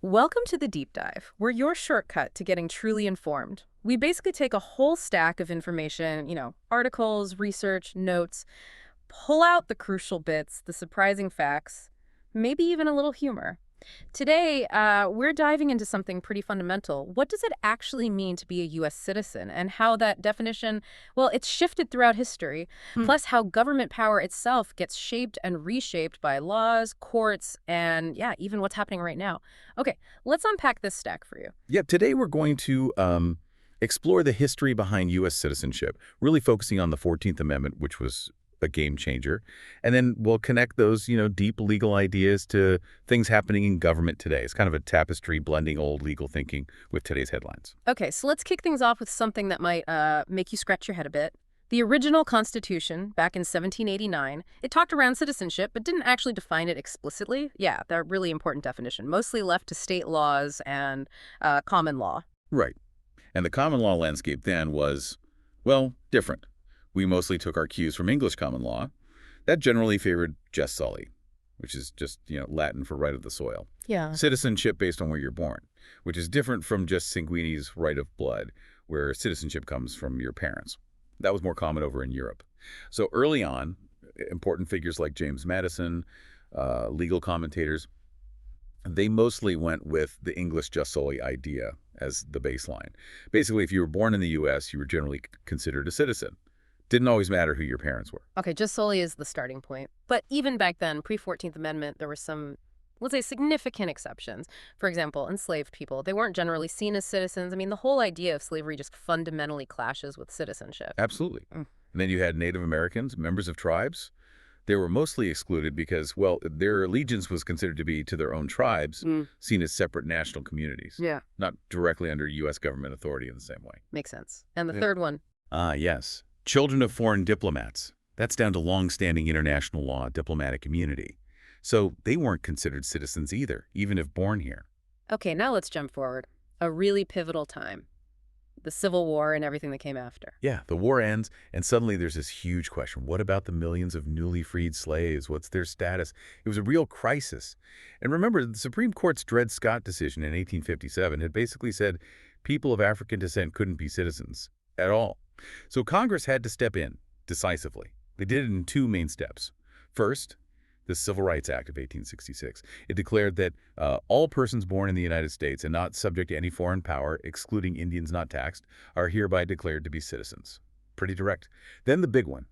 Welcome to the Deep Dive. We're your shortcut to getting truly informed. We basically take a whole stack of information, articles, research, notes, pull out the crucial bits, the surprising facts, maybe even a little humor. Today, we're diving into something pretty fundamental. What does it actually mean to be a U.S. citizen, and how that definition, well, it's shifted throughout history, plus how government power itself gets shaped and reshaped by laws, courts, and, yeah, even what's happening right now. Okay, let's unpack this stack for you. Yeah, today we're going to explore the history behind U.S. citizenship, really focusing on the 14th Amendment, which was a game changer. And then we'll connect those, deep legal ideas to things happening in government today. It's kind of a tapestry blending old legal thinking with today's headlines. Okay, so let's kick things off with something that might make you scratch your head a bit. The original Constitution, back in 1789, it talked around citizenship, but didn't actually define it explicitly. Yeah, that really important definition, mostly left to state laws and common law. Right. And the common law landscape then was, well, different. We mostly took our cues from English common law. That generally favored jus soli, which is just, Latin for right of the soil. Yeah. Citizenship based on where you're born, which is different from just sanguinis right of blood, where citizenship comes from your parents. That was more common over in Europe. So early on, important figures like James Madison, legal commentators, they mostly went with the English jus soli idea as the baseline. Basically, if you were born in the U.S., you were generally considered a citizen. Didn't always matter who your parents were. Okay, jus soli is the starting point. But even back then, pre-14th Amendment, there were some, let's say, significant exceptions. For example, enslaved people. They weren't generally seen as citizens. I mean, the whole idea of slavery just fundamentally clashes with citizenship. Absolutely. And then you had Native Americans, members of tribes. They were mostly excluded because, well, their allegiance was considered to be to their own tribes, seen as separate national communities. Yeah. Not directly under U.S. government authority in the same way. Makes sense. And the third one? Yes. Children of foreign diplomats. That's down to long-standing international law diplomatic immunity. So they weren't considered citizens either, even if born here. Okay, now let's jump forward. A really pivotal time. The Civil War and everything that came after. Yeah, the war ends, and suddenly there's this huge question. What about the millions of newly freed slaves? What's their status? It was a real crisis. And remember, the Supreme Court's Dred Scott decision in 1857 had basically said people of African descent couldn't be citizens at all. So Congress had to step in decisively. They did it in two main steps. First, the Civil Rights Act of 1866. It declared that all persons born in the United States and not subject to any foreign power, excluding Indians not taxed, are hereby declared to be citizens. Pretty direct. Then the big one,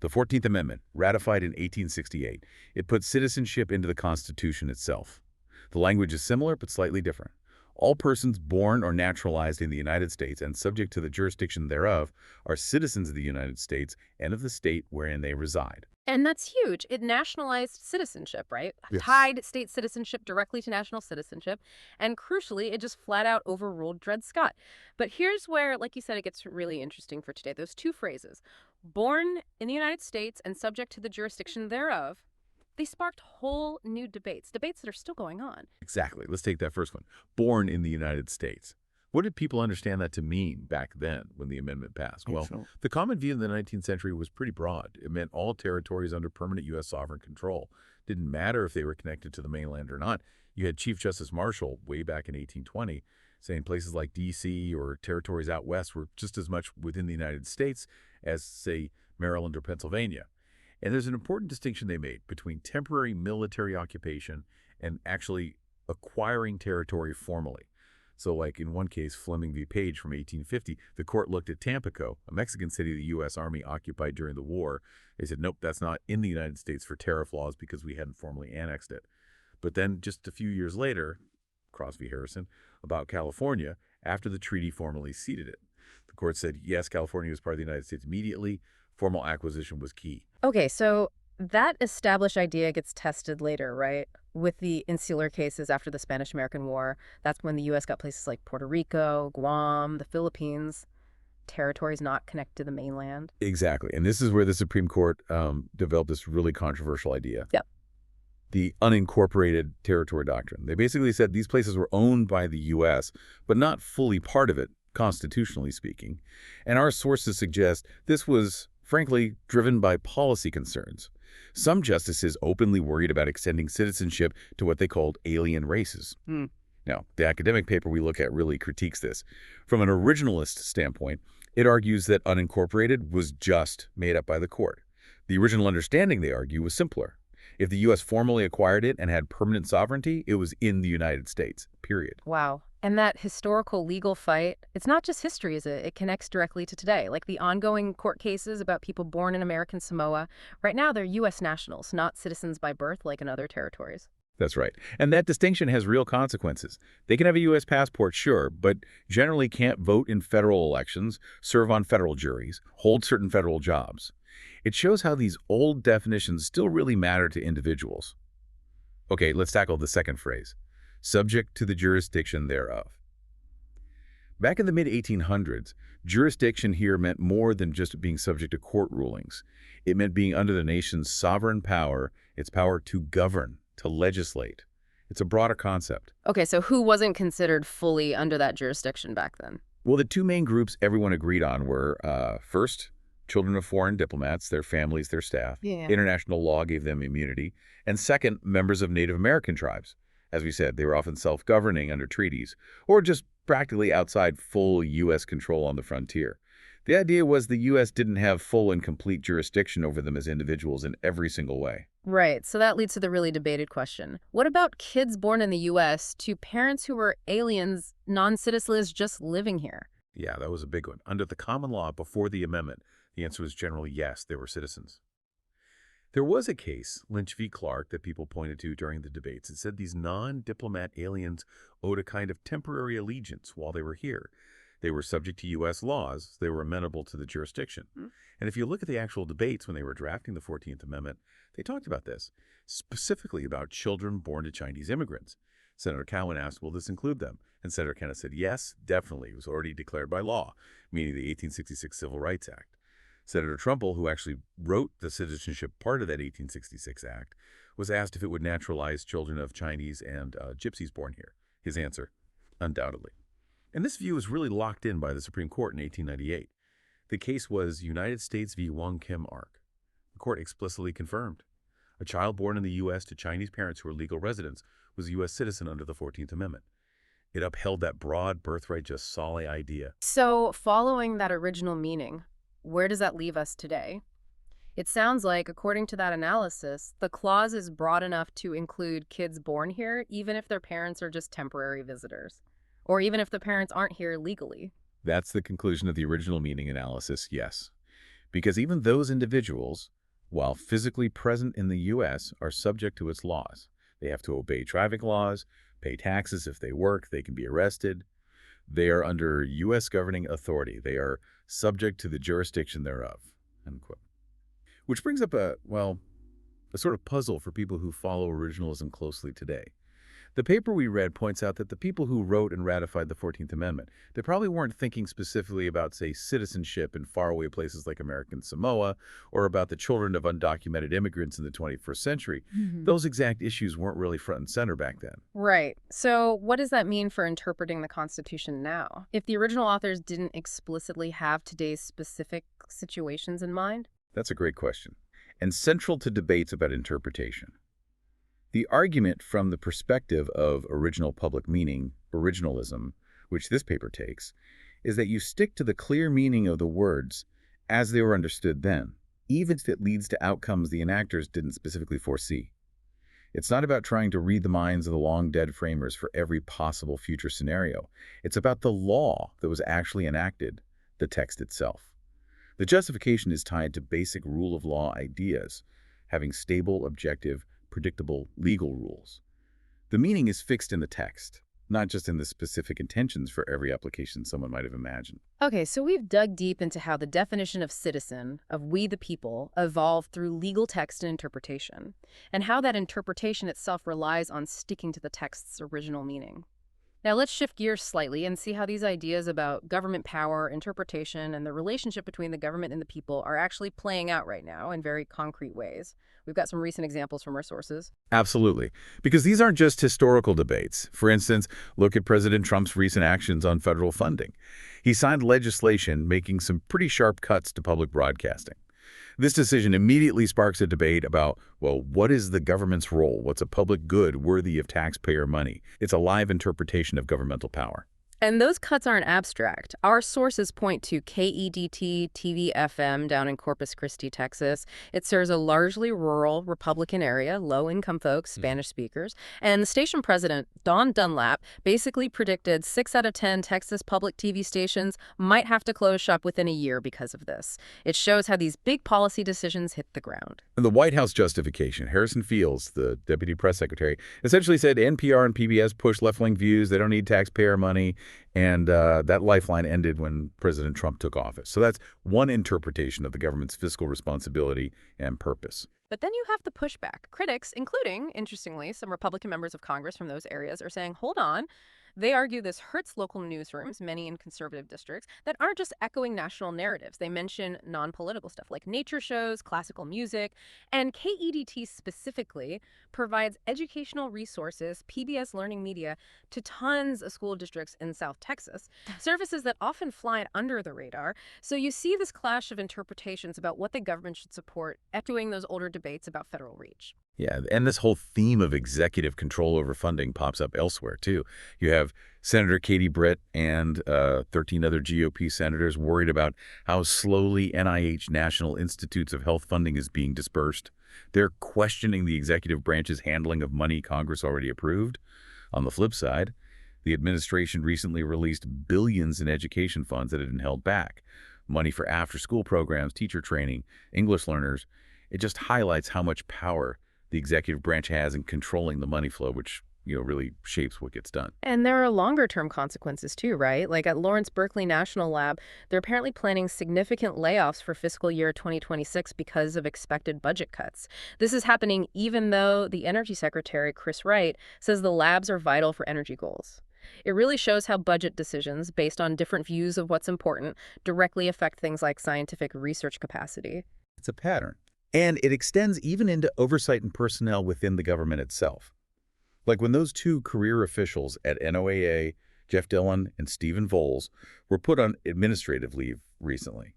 the 14th Amendment, ratified in 1868. It put citizenship into the Constitution itself. The language is similar but slightly different. All persons born or naturalized in the United States and subject to the jurisdiction thereof are citizens of the United States and of the state wherein they reside. And that's huge. It nationalized citizenship, right? Yes. Tied state citizenship directly to national citizenship. And crucially, it just flat out overruled Dred Scott. But here's where, like you said, it gets really interesting for today. Those two phrases, born in the United States and subject to the jurisdiction thereof, they sparked whole new debates that are still going on. Exactly. Let's take that first one. Born in the United States. What did people understand that to mean back then when the amendment passed? Well, the common view in the 19th century was pretty broad. It meant all territories under permanent U.S. sovereign control. Didn't matter if they were connected to the mainland or not. You had Chief Justice Marshall way back in 1820 saying places like D.C. or territories out west were just as much within the United States as, say, Maryland or Pennsylvania. And there's an important distinction they made between temporary military occupation and actually acquiring territory formally. So like in one case, Fleming v. Page from 1850, the court looked at Tampico, a Mexican city the U.S. Army occupied during the war. They said, nope, that's not in the United States for tariff laws because we hadn't formally annexed it. But then just a few years later, Cross v. Harrison, about California, after the treaty formally ceded it. The court said, yes, California was part of the United States immediately. Formal acquisition was key. Okay, so that established idea gets tested later, right? With the insular cases after the Spanish-American War. That's when the U.S. got places like Puerto Rico, Guam, the Philippines, territories not connected to the mainland. Exactly. And this is where the Supreme Court developed this really controversial idea. Yep. The unincorporated territory doctrine. They basically said these places were owned by the U.S., but not fully part of it, constitutionally speaking. And our sources suggest this was, frankly, driven by policy concerns. Some justices openly worried about extending citizenship to what they called alien races. Now, the academic paper we look at really critiques this. From an originalist standpoint, it argues that unincorporated was just made up by the court. The original understanding, they argue, was simpler. If the U.S. formally acquired it and had permanent sovereignty, it was in the United States, period. Wow. And that historical legal fight, it's not just history, is it? It connects directly to today, like the ongoing court cases about people born in American Samoa. Right now, they're U.S. nationals, not citizens by birth like in other territories. That's right. And that distinction has real consequences. They can have a U.S. passport, sure, but generally can't vote in federal elections, serve on federal juries, hold certain federal jobs. It shows how these old definitions still really matter to individuals. Okay, let's tackle the second phrase, subject to the jurisdiction thereof. Back in the mid-1800s, jurisdiction here meant more than just being subject to court rulings. It meant being under the nation's sovereign power, its power to govern, to legislate. It's a broader concept. Okay, so who wasn't considered fully under that jurisdiction back then? Well, the two main groups everyone agreed on were, first, children of foreign diplomats, their families, their staff. Yeah. International law gave them immunity. And second, members of Native American tribes. As we said, they were often self-governing under treaties, or just practically outside full U.S. control on the frontier. The idea was the U.S. didn't have full and complete jurisdiction over them as individuals in every single way. Right, so that leads to the really debated question. What about kids born in the U.S. to parents who were aliens, non-citizens just living here? Yeah, that was a big one. Under the common law before the amendment, the answer was generally yes, they were citizens. There was a case, Lynch v. Clark, that people pointed to during the debates. It said these non-diplomat aliens owed a kind of temporary allegiance while they were here. They were subject to U.S. laws. They were amenable to the jurisdiction. And if you look at the actual debates when they were drafting the 14th Amendment, they talked about this, specifically about children born to Chinese immigrants. Senator Cowan asked, will this include them? And Senator Kenneth said, yes, definitely. It was already declared by law, meaning the 1866 Civil Rights Act. Senator Trumbull, who actually wrote the citizenship part of that 1866 Act, was asked if it would naturalize children of Chinese and Gypsies born here. His answer, undoubtedly. And this view was really locked in by the Supreme Court in 1898. The case was United States v. Wong Kim Ark. The court explicitly confirmed a child born in the U.S. to Chinese parents who were legal residents was a U.S. citizen under the 14th Amendment. It upheld that broad birthright just sole idea. So, following that original meaning, where does that leave us today? It sounds like, according to that analysis, the clause is broad enough to include kids born here, even if their parents are just temporary visitors, or even if the parents aren't here legally. That's the conclusion of the original meaning analysis, yes. Because even those individuals, while physically present in the U.S., are subject to its laws. They have to obey traffic laws, pay taxes if they work, they can be arrested. They are under U.S. governing authority. They are subject to the jurisdiction thereof, unquote. Which brings up a sort of puzzle for people who follow originalism closely today. The paper we read points out that the people who wrote and ratified the 14th Amendment, they probably weren't thinking specifically about, say, citizenship in faraway places like American Samoa, or about the children of undocumented immigrants in the 21st century. Those exact issues weren't really front and center back then. Right. So what does that mean for interpreting the Constitution now? If the original authors didn't explicitly have today's specific situations in mind? That's a great question, and central to debates about interpretation. The argument from the perspective of original public meaning, originalism, which this paper takes, is that you stick to the clear meaning of the words as they were understood then, even if it leads to outcomes the enactors didn't specifically foresee. It's not about trying to read the minds of the long-dead framers for every possible future scenario. It's about the law that was actually enacted, the text itself. The justification is tied to basic rule of law ideas, having stable, objective, predictable legal rules. The meaning is fixed in the text, not just in the specific intentions for every application someone might have imagined. Okay, so we've dug deep into how the definition of citizen, of we the people, evolved through legal text and interpretation, and how that interpretation itself relies on sticking to the text's original meaning. Now let's shift gears slightly and see how these ideas about government power, interpretation, and the relationship between the government and the people are actually playing out right now in very concrete ways. We've got some recent examples from our sources. Absolutely. Because these aren't just historical debates. For instance, look at President Trump's recent actions on federal funding. He signed legislation making some pretty sharp cuts to public broadcasting. This decision immediately sparks a debate about, well, what is the government's role? What's a public good worthy of taxpayer money? It's a live interpretation of governmental power. And those cuts aren't abstract. Our sources point to KEDT TV-FM down in Corpus Christi, Texas. It serves a largely rural Republican area, low-income folks, Spanish speakers. And the station president, Don Dunlap, basically predicted 6 out of 10 Texas public TV stations might have to close shop within a year because of this. It shows how these big policy decisions hit the ground. And the White House justification, Harrison Fields, the deputy press secretary, essentially said NPR and PBS push left-wing views. They don't need taxpayer money. And that lifeline ended when President Trump took office. So that's one interpretation of the government's fiscal responsibility and purpose. But then you have the pushback. Critics, including, interestingly, some Republican members of Congress from those areas, are saying, hold on. They argue this hurts local newsrooms, many in conservative districts, that aren't just echoing national narratives. They mention non-political stuff like nature shows, classical music, and KEDT specifically provides educational resources, PBS learning media, to tons of school districts in South Texas, services that often fly under the radar. So you see this clash of interpretations about what the government should support, echoing those older debates about federal reach. Yeah, and this whole theme of executive control over funding pops up elsewhere, too. You have Senator Katie Britt and 13 other GOP senators worried about how slowly NIH National Institutes of Health funding is being dispersed. They're questioning the executive branch's handling of money Congress already approved. On the flip side, the administration recently released billions in education funds that had been held back. Money for after-school programs, teacher training, English learners. It just highlights how much power the executive branch has in controlling the money flow, which, really shapes what gets done. And there are longer-term consequences too, right? Like at Lawrence Berkeley National Lab, they're apparently planning significant layoffs for fiscal year 2026 because of expected budget cuts. This is happening even though the Energy Secretary, Chris Wright, says the labs are vital for energy goals. It really shows how budget decisions, based on different views of what's important, directly affect things like scientific research capacity. It's a pattern. And it extends even into oversight and personnel within the government itself. Like when those two career officials at NOAA, Jeff Dillon and Stephen Voles, were put on administrative leave recently.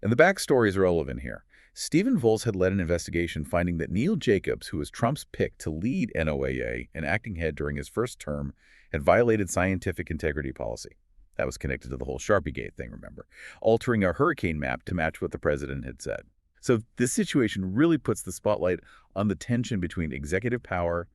And the backstory is relevant here. Stephen Voles had led an investigation finding that Neil Jacobs, who was Trump's pick to lead NOAA and acting head during his first term, had violated scientific integrity policy. That was connected to the whole Sharpiegate thing, remember, altering a hurricane map to match what the president had said. So this situation really puts the spotlight on the tension between executive power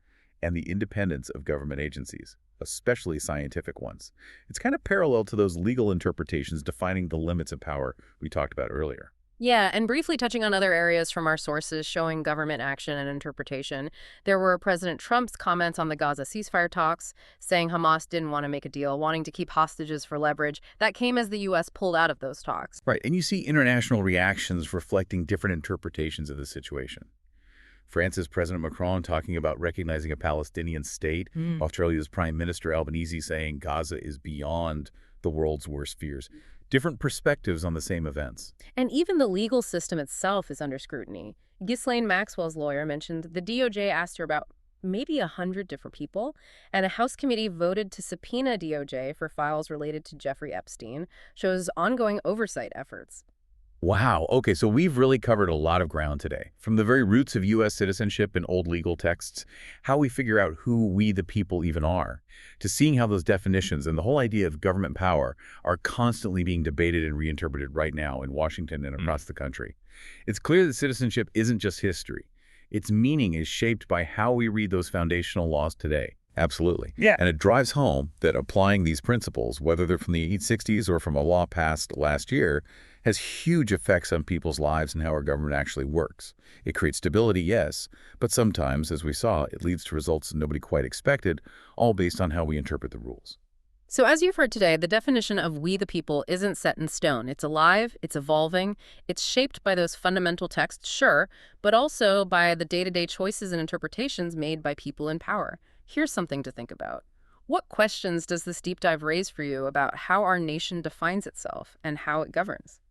and the independence of government agencies, especially scientific ones. It's kind of parallel to those legal interpretations defining the limits of power we talked about earlier. Yeah, and briefly touching on other areas from our sources showing government action and interpretation, there were President Trump's comments on the Gaza ceasefire talks, saying Hamas didn't want to make a deal, wanting to keep hostages for leverage. That came as the U.S. pulled out of those talks. Right, and you see international reactions reflecting different interpretations of the situation. France's President Macron talking about recognizing a Palestinian state, Australia's Prime Minister Albanese saying Gaza is beyond the world's worst fears. Different perspectives on the same events. And even the legal system itself is under scrutiny. Ghislaine Maxwell's lawyer mentioned the DOJ asked her about maybe 100 different people, and a House committee voted to subpoena DOJ for files related to Jeffrey Epstein, shows ongoing oversight efforts. Wow. Okay, so we've really covered a lot of ground today. From the very roots of U.S. citizenship in old legal texts, how we figure out who we the people even are, to seeing how those definitions and the whole idea of government power are constantly being debated and reinterpreted right now in Washington and across the country. It's clear that citizenship isn't just history. Its meaning is shaped by how we read those foundational laws today. Absolutely. Yeah. And it drives home that applying these principles, whether they're from the 1860s or from a law passed last year, has huge effects on people's lives and how our government actually works. It creates stability, yes, but sometimes, as we saw, it leads to results nobody quite expected, all based on how we interpret the rules. So as you've heard today, the definition of we the people isn't set in stone. It's alive, it's evolving, it's shaped by those fundamental texts, sure, but also by the day-to-day choices and interpretations made by people in power. Here's something to think about. What questions does this deep dive raise for you about how our nation defines itself and how it governs?